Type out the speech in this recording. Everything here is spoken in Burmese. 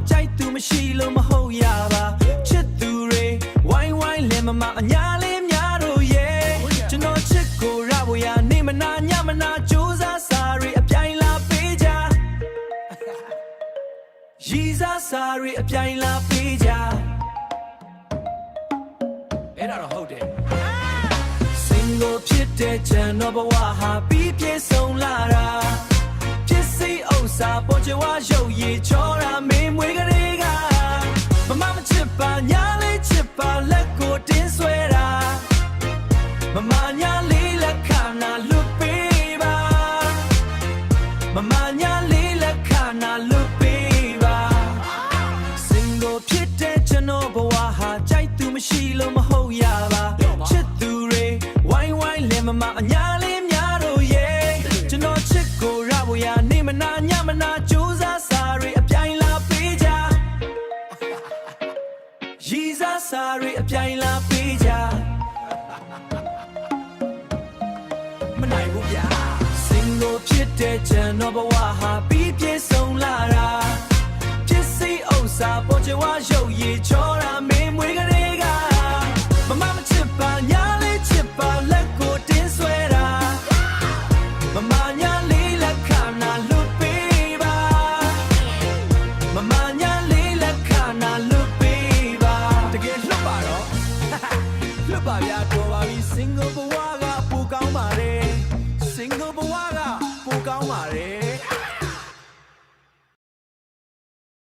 ကြိုက်သူမရှိလို့မဟုတ်ရပါချစ်သူတွေဝိုင်းဝိုင်းလင်မအညာလေးများတို့ရဲ့ကျွန်တော်ချစ်ကိုရဖို့ရနေမနာညမနာကြိုးစားစာရီအပြိုင်လာပေးကြရည်စားစာရီအပြိုင်လာပေးကြအဲ့ဒါတော့ဟုတ်တယ်စင်ကိုဖြစ်တဲ့ကျွန်တော်ဘဝဟာပြီးပြည့်စုံလာတာဖြစ်စီဥစ္စာပေါ်ချဝါရုပ်ရည်ချောတာမင်းမွေးကလေးကမချစ်ပါညာလေးချစ်ပါလက်ကိုတင်းဆွဲတာမညာလေးလက်ခဏလွတ်ပေးပါမညာလေးလက်ခဏလွတ်ပေးပါစင်ကိုဖြစ်တဲ့ကျွန်တော်ဘဝဟာကြိုက်သူမရှိလို့မဟုတ်ရပါချစ်သူတွေဝိုင်းဝိုင်းလင်မအညာလေးများတို့ရဲ့ကျွန်တော်ချစ်ကိုရဖို့ရနေမနာညမနာကြိုးစားစာရီအပြိုင်လာပေးကြရည်စားစာရီအပြိုင်လာပေးကြမနိုင်ဘူးဗျာစင်ကိုဖြစ်တဲ့ကျွန်တော်ဘဝဟာပြီးပြည့်စုံလာတာဖြစ်စီဥစ္စာပေါ်ချဝါရုပ်ရည်ချောတာမင်းမွေးကလေးကမချစ်ပါညာလေးချစ်ပါလက်ကိုတင်းဆွဲတာမညာလေးလက်ခဏလွတ်ပေးပါမညာလေးလက်ခဏလွတ်ပေးပါတကယ်လွတ်ပါတော့လွတ်ပါဗျာတော်ပါပြီစင်ကိုဘဝကပူကောင်းပါတယ်စင်ကိုဘဝကပူကောင်းပါတယ်